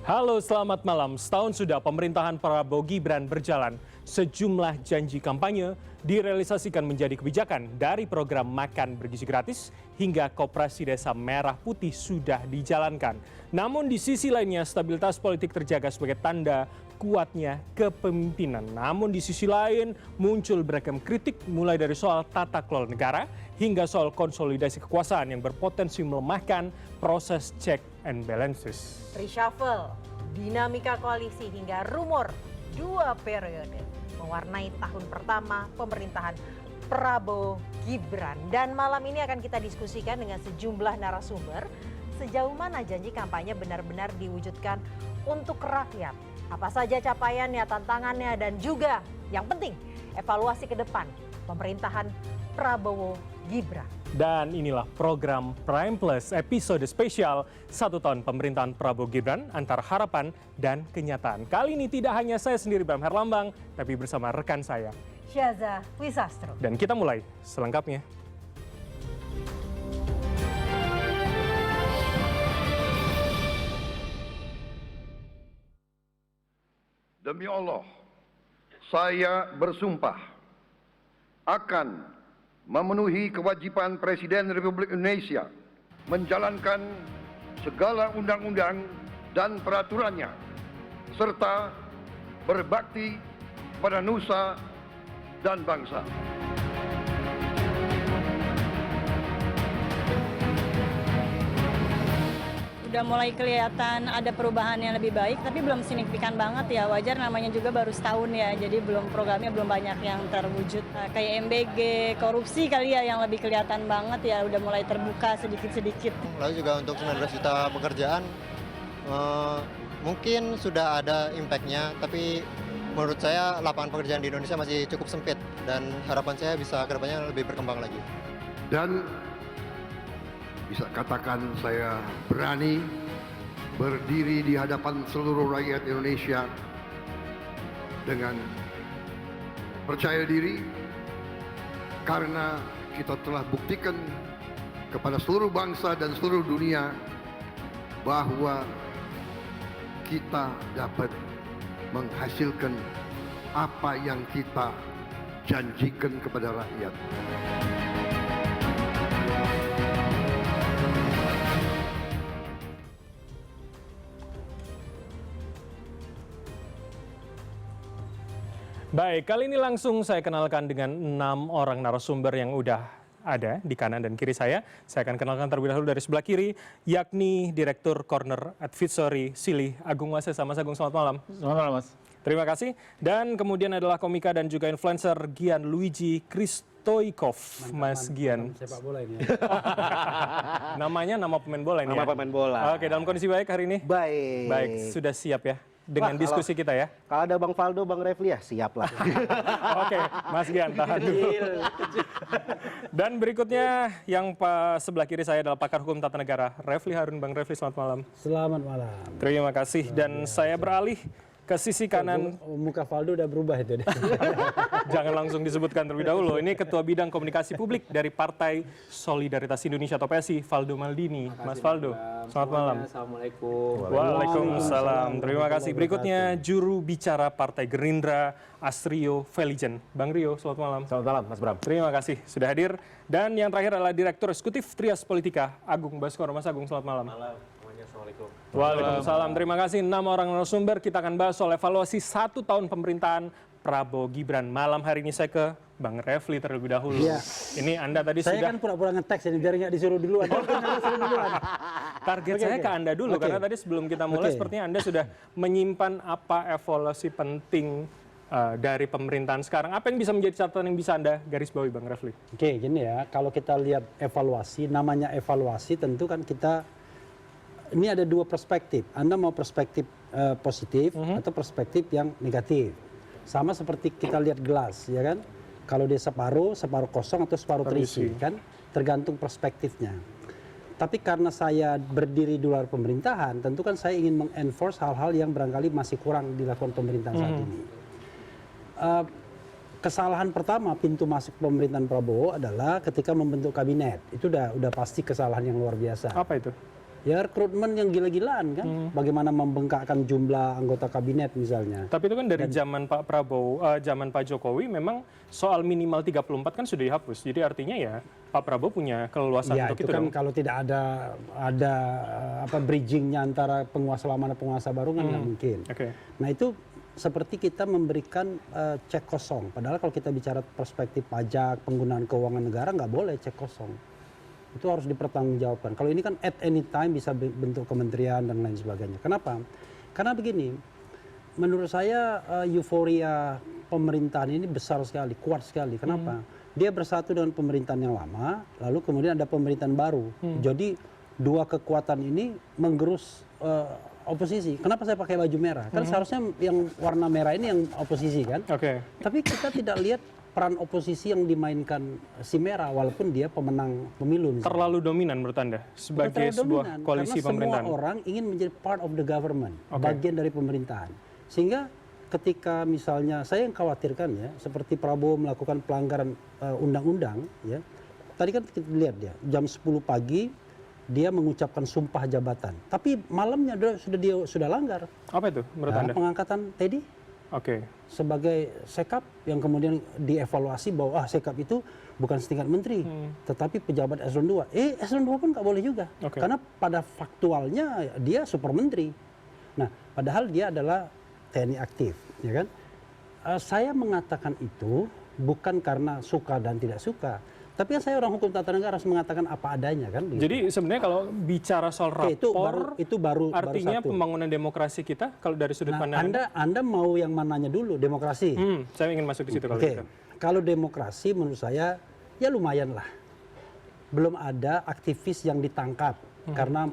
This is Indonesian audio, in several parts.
Halo, selamat malam. Setahun sudah pemerintahan Prabowo Gibran berjalan. Sejumlah janji kampanye direalisasikan menjadi kebijakan, dari program makan bergizi gratis hingga koperasi desa merah putih sudah dijalankan. Namun di sisi lainnya, stabilitas politik terjaga sebagai tanda kuatnya kepemimpinan. Namun di sisi lain muncul beragam kritik, mulai dari soal tata kelola negara hingga soal konsolidasi kekuasaan yang berpotensi melemahkan proses check and balances. Reshuffle, dinamika koalisi hingga rumor 2 periode mewarnai tahun pertama pemerintahan Prabowo Gibran. Dan malam ini akan kita diskusikan dengan sejumlah narasumber sejauh mana janji kampanye benar-benar diwujudkan untuk rakyat. Apa saja capaiannya, tantangannya, dan juga yang penting evaluasi ke depan pemerintahan Prabowo Gibran. Dan inilah program Prime Plus episode spesial 1 tahun pemerintahan Prabowo Gibran antara harapan dan kenyataan. Kali ini tidak hanya saya sendiri Bram Herlambang, tapi bersama rekan saya Syaza Wisastro. Dan kita mulai selengkapnya. Demi Allah, saya bersumpah akan memenuhi kewajiban Presiden Republik Indonesia menjalankan segala undang-undang dan peraturannya serta berbakti pada nusa dan bangsa. Udah mulai kelihatan ada perubahan yang lebih baik, tapi belum signifikan banget ya. Wajar, namanya juga baru setahun ya, jadi programnya belum banyak yang terwujud. Kayak MBG, korupsi kali ya yang lebih kelihatan banget ya, udah mulai terbuka sedikit-sedikit. Lalu juga untuk 19 juta pekerjaan, mungkin sudah ada impact-nya, tapi menurut saya lapangan pekerjaan di Indonesia masih cukup sempit, dan harapan saya bisa kedepannya lebih berkembang lagi. Dan bisa katakan saya berani berdiri di hadapan seluruh rakyat Indonesia dengan percaya diri karena kita telah buktikan kepada seluruh bangsa dan seluruh dunia bahwa kita dapat menghasilkan apa yang kita janjikan kepada rakyat. Baik, kali ini langsung saya kenalkan dengan 6 orang narasumber yang udah ada di kanan dan kiri saya. Saya akan kenalkan terlebih dahulu dari sebelah kiri, yakni Direktur Corner Advisory Silih Agung Wase. Mas Agung, selamat malam. Selamat malam, Mas. Terima kasih. Dan kemudian adalah komika dan juga influencer Gian Luigi Kristoikov. Mas Gian. Sepak bola ini. Namanya nama pemain bola ini. Nama ya? pemain bola. Oke, dalam kondisi baik hari ini? Baik. Baik, sudah siap ya dengan diskusi kita ya? Kalau ada Bang Faldo, Bang Refli ya siap lah. Oke, Mas Gian tahan dulu. Dan berikutnya yang sebelah kiri saya adalah pakar hukum tata negara Refli Harun. Bang Refli, selamat malam. Selamat malam. Terima kasih. Dan saya beralih ke sisi kanan. Muka Faldo udah berubah itu. Jangan langsung disebutkan terlebih dahulu. Ini Ketua Bidang Komunikasi Publik dari Partai Solidaritas Indonesia atau PSI, Faldo Maldini. Mas Faldo, selamat malam. Assalamualaikum. Waalaikumsalam. Terima kasih. Berikutnya juru bicara Partai Gerindra, Asrio Velijen. Bang Rio, selamat malam. Selamat malam, Mas Bram. Terima kasih sudah hadir. Dan yang terakhir adalah Direktur Eksekutif Trias Politika, Agung Baskoro. Mas Agung, selamat malam. Assalamualaikum. Waalaikumsalam. Terima kasih 6 orang narasumber. Kita akan bahas soal evaluasi 1 tahun pemerintahan Prabowo Gibran. Malam hari ini saya ke Bang Refli terlebih dahulu. Iya. Ini Anda tadi Saya sudah... kan pura-pura ngeteks ini biar nggak disuruh duluan. Target saya ke Anda dulu, karena tadi sebelum kita mulai sepertinya Anda sudah menyimpan apa evaluasi penting dari pemerintahan sekarang. Apa yang bisa menjadi catatan yang bisa Anda garis bawahi, Bang Refli? Oke, gini ya. Kalau kita lihat evaluasi, namanya evaluasi tentu kan kita... Ini ada 2 perspektif. Anda mau perspektif positif atau perspektif yang negatif. Sama seperti kita lihat gelas, ya kan? Kalau dia separuh kosong atau separuh terisi, kan? Tergantung perspektifnya. Tapi karena saya berdiri di luar pemerintahan, tentu kan saya ingin mengenforce hal-hal yang barangkali masih kurang dilakukan pemerintahan saat ini. Kesalahan pertama pintu masuk pemerintahan Prabowo adalah ketika membentuk kabinet. Itu udah pasti kesalahan yang luar biasa. Apa itu? Ya rekrutmen yang gila-gilaan kan, bagaimana membengkakkan jumlah anggota kabinet misalnya. Tapi itu kan dari zaman Pak Prabowo, zaman Pak Jokowi memang soal minimal 34 kan sudah dihapus. Jadi artinya ya Pak Prabowo punya keleluasan Ya untuk itu itu kan dong. kalau tidak ada bridgingnya antara penguasa lama dan penguasa baru kan nggak mungkin. Oke. Nah itu seperti kita memberikan cek kosong. Padahal kalau kita bicara perspektif pajak, penggunaan keuangan negara nggak boleh cek kosong. Itu harus dipertanggungjawabkan. Kalau ini kan at any time bisa bentuk kementerian dan lain sebagainya. Kenapa? Karena begini, menurut saya euforia pemerintahan ini besar sekali, kuat sekali. Kenapa? Dia bersatu dengan pemerintahan yang lama, lalu kemudian ada pemerintahan baru. Jadi dua kekuatan ini menggerus oposisi. Kenapa saya pakai baju merah? Kan seharusnya yang warna merah ini yang oposisi kan? Oke. Tapi kita tidak lihat peran oposisi yang dimainkan si merah walaupun dia pemenang pemilu misalnya. Terlalu dominan menurut Anda Bukan sebagai terlalu sebuah dominan, koalisi karena pemerintahan? semua orang ingin menjadi part of the government, Oke. bagian dari pemerintahan. Sehingga ketika misalnya saya yang khawatirkan ya, seperti Prabowo melakukan pelanggaran undang-undang ya. Tadi kan kita lihat dia jam 10 pagi dia mengucapkan sumpah jabatan. Tapi malamnya dia sudah langgar. Apa itu menurut Anda? Pengangkatan Teddy Oke. sebagai sekap yang kemudian dievaluasi bahwa sekap itu bukan setingkat menteri, tetapi pejabat eselon 2. Eselon 2 pun nggak boleh juga. Oke. Karena pada faktualnya dia super menteri. Nah, padahal dia adalah TNI aktif, ya kan? Saya mengatakan itu bukan karena suka dan tidak suka. Tapi kan saya orang hukum tata negara harus mengatakan apa adanya kan. Begitu. Jadi sebenarnya kalau bicara soal Oke, rapor, itu baru artinya satu. pembangunan demokrasi kita kalau dari sudut Nah, pandang Anda mau yang mananya dulu, demokrasi? saya ingin masuk di situ kalau Oke, gitu. kalau demokrasi menurut saya ya lumayan lah. Belum ada aktivis yang ditangkap karena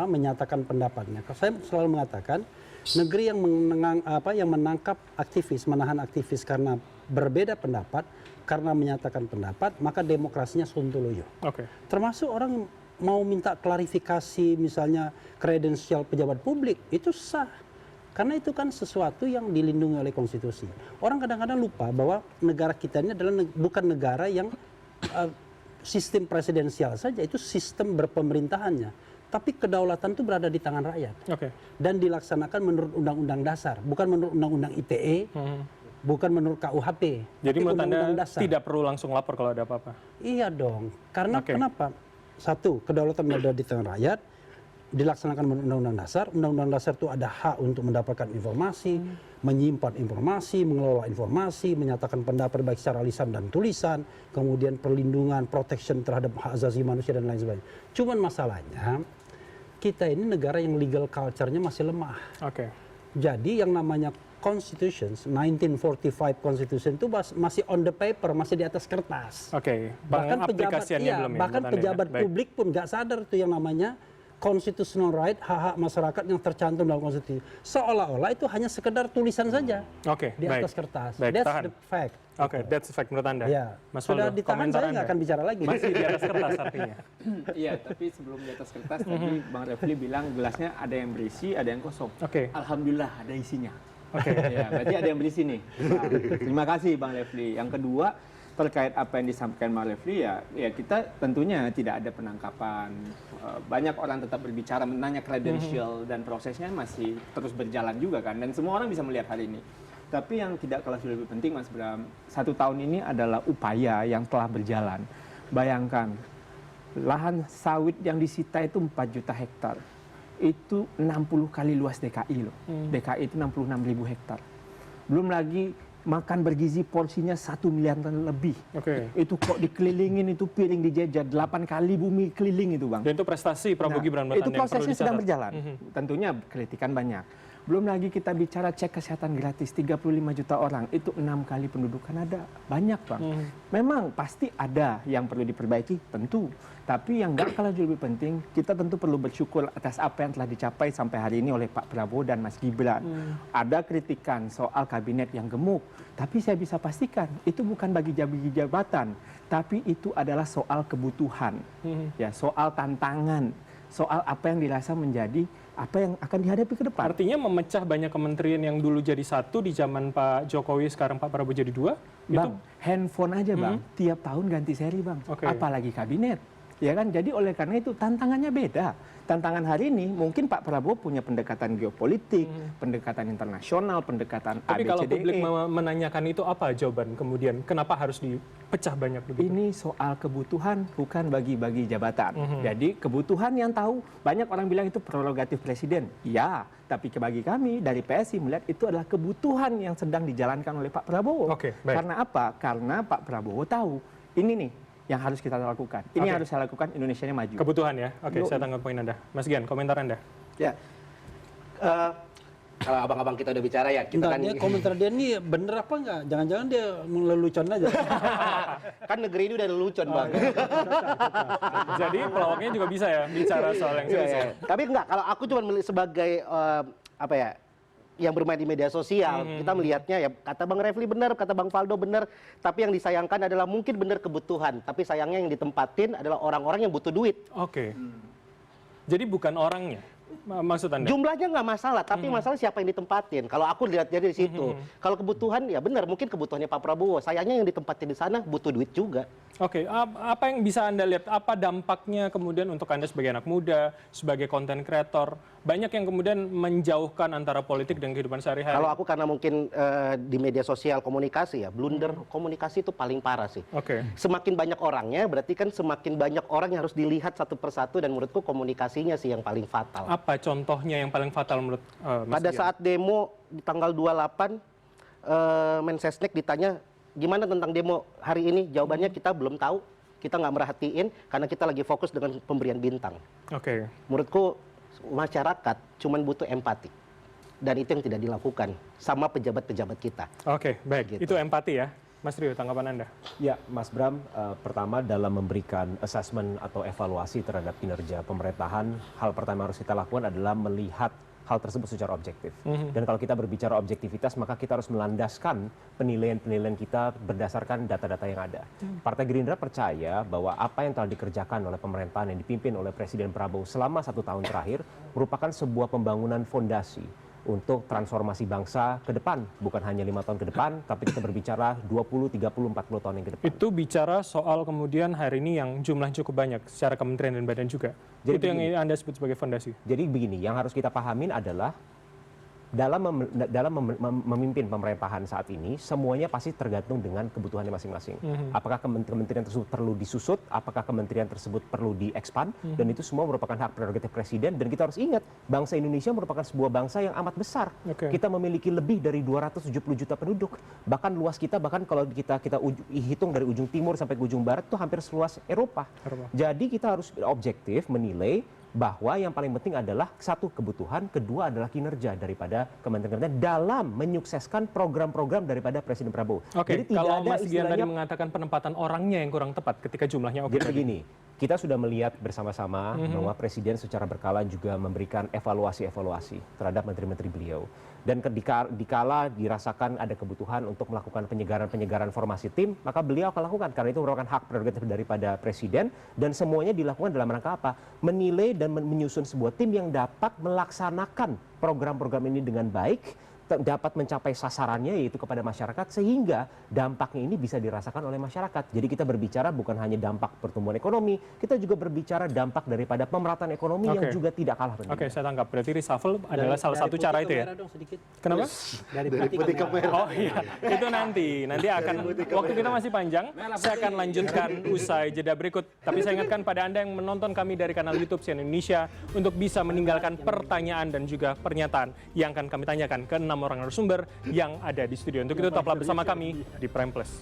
menyatakan pendapatnya. Saya selalu mengatakan negeri yang menangkap aktivis, menahan aktivis karena berbeda pendapat, karena menyatakan pendapat, maka demokrasinya sontoloyo. Oke. Termasuk orang mau minta klarifikasi misalnya kredensial pejabat publik, itu sah. Karena itu kan sesuatu yang dilindungi oleh konstitusi. Orang kadang-kadang lupa bahwa negara kita ini adalah bukan negara yang sistem presidensial saja, itu sistem berpemerintahannya. Tapi kedaulatan itu berada di tangan rakyat. Oke. Dan dilaksanakan menurut undang-undang dasar, bukan menurut undang-undang ITE, bukan menurut KUHP. Jadi tapi menurut Anda undang-undang dasar. tidak perlu langsung lapor kalau ada apa-apa? Iya dong. Karena Oke. kenapa? Satu, kedaulatan berada di tangan rakyat, dilaksanakan menurut undang-undang dasar. Undang-undang dasar itu ada hak untuk mendapatkan informasi, menyimpan informasi, mengelola informasi, menyatakan pendapat baik secara lisan dan tulisan, kemudian perlindungan, protection terhadap hak asasi manusia dan lain sebagainya. Cuman masalahnya, kita ini negara yang legal culture-nya masih lemah. Oke. Jadi yang namanya Constitutions, 1945 Constitution itu masih on the paper, masih di atas kertas. Oke. Bahkan pejabat, Pengaplikasiannya belum ya? bahkan menurut Anda ya? pejabat Baik. publik pun nggak sadar itu yang namanya constitutional right, hak-hak masyarakat yang tercantum dalam konstitusi. Seolah-olah itu hanya sekedar tulisan saja Oke, di baik. atas kertas. Baik, That's tahan. the fact. Oke, that's the fact menurut Anda. Ya, Mas sudah Waldo, ditahan komentar saya nggak Anda. akan bicara lagi. Masih di atas kertas artinya. Iya, tapi sebelum di atas kertas tadi Bang Refli bilang gelasnya ada yang berisi, ada yang kosong. Oke. Alhamdulillah ada isinya. Oke. Ya, berarti ada yang berisi nih. Nah, terima kasih Bang Refli. Yang kedua, terkait apa yang disampaikan Bang Refli ya kita tentunya tidak ada penangkapan. Banyak orang tetap berbicara menanya kredensial dan prosesnya masih terus berjalan juga kan. Dan semua orang bisa melihat hal ini. Tapi yang tidak kalah lebih penting Mas Bram, 1 tahun ini adalah upaya yang telah berjalan. Bayangkan, lahan sawit yang disita itu 4 juta hektar. Itu 60 kali luas DKI loh. DKI itu 66.000 hektar. Belum lagi makan bergizi porsinya 1 miliar ton lebih. Oke. Itu kok dikelilingin, itu piring dijajah 8 kali bumi keliling itu Bang. Dan itu prestasi Prabowo Nah, Gibran menurut itu Anda yang perlu prosesnya sedang dicatat. berjalan. Tentunya kritikan banyak. Belum lagi kita bicara cek kesehatan gratis 35 juta orang, itu 6 kali pendudukan ada. Banyak Bang. Memang pasti ada yang perlu diperbaiki, tentu. Tapi yang nggak kalah lebih penting, kita tentu perlu bersyukur atas apa yang telah dicapai sampai hari ini oleh Pak Prabowo dan Mas Gibran. Ada kritikan soal kabinet yang gemuk, tapi saya bisa pastikan itu bukan bagi jabatan, tapi itu adalah soal kebutuhan, ya, soal tantangan, soal apa yang dirasa menjadi apa yang akan dihadapi ke depan. Artinya memecah banyak kementerian yang dulu jadi 1 di zaman Pak Jokowi, sekarang Pak Prabowo jadi 2. Bang, handphone aja Bang, tiap tahun ganti seri Bang. Oke. Apalagi kabinet. Ya kan, jadi oleh karena itu tantangannya beda. Tantangan hari ini mungkin Pak Prabowo punya pendekatan geopolitik, pendekatan internasional, pendekatan Tapi kalau publik ABCDE. menanyakan itu apa jawaban kemudian? Kenapa harus dipecah banyak begitu? Ini soal kebutuhan, bukan bagi-bagi jabatan. Jadi kebutuhan yang tahu, banyak orang bilang itu prerogatif presiden. Ya, tapi bagi kami dari PSI melihat itu adalah kebutuhan yang sedang dijalankan oleh Pak Prabowo. Oke, baik. Karena apa? Karena Pak Prabowo tahu, ini nih yang harus kita lakukan. Ini yang harus saya lakukan, Indonesia ini maju. Kebutuhan ya? Oke, saya tangkap poin Anda. Mas Gian, komentar Anda. Ya, kalau abang-abang kita udah bicara ya, kita Enggak, kan dia komentar dia ini bener apa enggak? Jangan-jangan dia lelucon aja. kan negeri ini udah lelucon bang. Jadi pelawaknya juga bisa ya bicara soal yang Iya, serius. iya. ya? Tapi enggak, kalau aku cuma sebagai apa ya, yang bermain di media sosial, kita melihatnya ya kata Bang Refli benar, kata Bang Faldo benar, tapi yang disayangkan adalah mungkin benar kebutuhan, tapi sayangnya yang ditempatin adalah orang-orang yang butuh duit. Oke. Jadi bukan orangnya, maksud Anda? Jumlahnya nggak masalah, tapi masalah siapa yang ditempatin. Kalau aku lihat dari situ, kalau kebutuhan ya benar, mungkin kebutuhannya Pak Prabowo. Sayangnya yang ditempatin di sana butuh duit juga. Oke, apa yang bisa Anda lihat? Apa dampaknya kemudian untuk Anda sebagai anak muda, sebagai konten kreator? Banyak yang kemudian menjauhkan antara politik dan kehidupan sehari-hari. Kalau aku karena mungkin di media sosial komunikasi ya, blunder komunikasi itu paling parah sih. Oke. Semakin banyak orangnya, berarti kan semakin banyak orang yang harus dilihat satu persatu, dan menurutku komunikasinya sih yang paling fatal. Apa contohnya yang paling fatal menurut Mas Pada Gian? saat demo di tanggal 28, Mensesnek ditanya, gimana tentang demo hari ini? Jawabannya kita belum tahu, kita nggak merhatiin, karena kita lagi fokus dengan pemberian bintang. Oke. Menurutku masyarakat cuman butuh empati. Dan itu yang tidak dilakukan sama pejabat-pejabat kita. Oke, baik. Gitu. Itu empati ya. Mas Rio, tanggapan Anda? Ya, Mas Bram, pertama dalam memberikan assessment atau evaluasi terhadap kinerja pemerintahan, hal pertama yang harus kita lakukan adalah melihat hal tersebut secara objektif. Dan kalau kita berbicara objektivitas, maka kita harus melandaskan penilaian-penilaian kita berdasarkan data-data yang ada. Partai Gerindra percaya bahwa apa yang telah dikerjakan oleh pemerintahan yang dipimpin oleh Presiden Prabowo selama 1 tahun terakhir merupakan sebuah pembangunan fondasi untuk transformasi bangsa ke depan, bukan hanya 5 tahun ke depan, tapi kita berbicara 20, 30, 40 tahun yang ke depan. Itu bicara soal kemudian hari ini yang jumlahnya cukup banyak secara kementerian dan badan juga. Jadi itu yang Anda sebut sebagai fondasi. Jadi begini, yang harus kita pahamin adalah dalam memimpin pemerintahan saat ini, semuanya pasti tergantung dengan kebutuhannya masing-masing. Apakah kementerian tersebut perlu disusut, apakah kementerian tersebut perlu diekspan, dan itu semua merupakan hak prerogatif presiden. Dan kita harus ingat, bangsa Indonesia merupakan sebuah bangsa yang amat besar. Oke. Kita memiliki lebih dari 270 juta penduduk. Bahkan luas kita, bahkan kalau kita hitung dari ujung timur sampai ke ujung barat, itu hampir seluas Eropa. Jadi kita harus objektif menilai bahwa yang paling penting adalah satu, kebutuhan, kedua adalah kinerja daripada kementerian dalam menyukseskan program-program daripada Presiden Prabowo. Oke, Jadi tidak kalau ada Mas Gian tadi istilahnya. mengatakan penempatan orangnya yang kurang tepat ketika jumlahnya oke. Jadi begini, kita sudah melihat bersama-sama bahwa Presiden secara berkala juga memberikan evaluasi-evaluasi terhadap menteri-menteri beliau. Dan dikala dirasakan ada kebutuhan untuk melakukan penyegaran formasi tim, maka beliau akan lakukan. Karena itu merupakan hak prerogatif daripada Presiden, dan semuanya dilakukan dalam rangka apa? Menilai dan menyusun sebuah tim yang dapat melaksanakan program-program ini dengan baik, dapat mencapai sasarannya yaitu kepada masyarakat, sehingga dampaknya ini bisa dirasakan oleh masyarakat. Jadi kita berbicara bukan hanya dampak pertumbuhan ekonomi, kita juga berbicara dampak daripada pemerataan ekonomi yang juga tidak kalah penting. Oke, saya tangkap. Berarti reshuffle adalah salah satu cara itu ya. Kenapa? Dari putih ke merah. Oh iya, itu nanti akan waktu kita masih panjang. Saya akan lanjutkan usai jeda berikut. Tapi saya ingatkan pada Anda yang menonton kami dari kanal YouTube CNN Indonesia untuk bisa meninggalkan pertanyaan dan juga pernyataan yang akan kami tanyakan ke 6 orang narasumber yang ada di studio. Untuk itu tetaplah bersama kami di Prime Plus.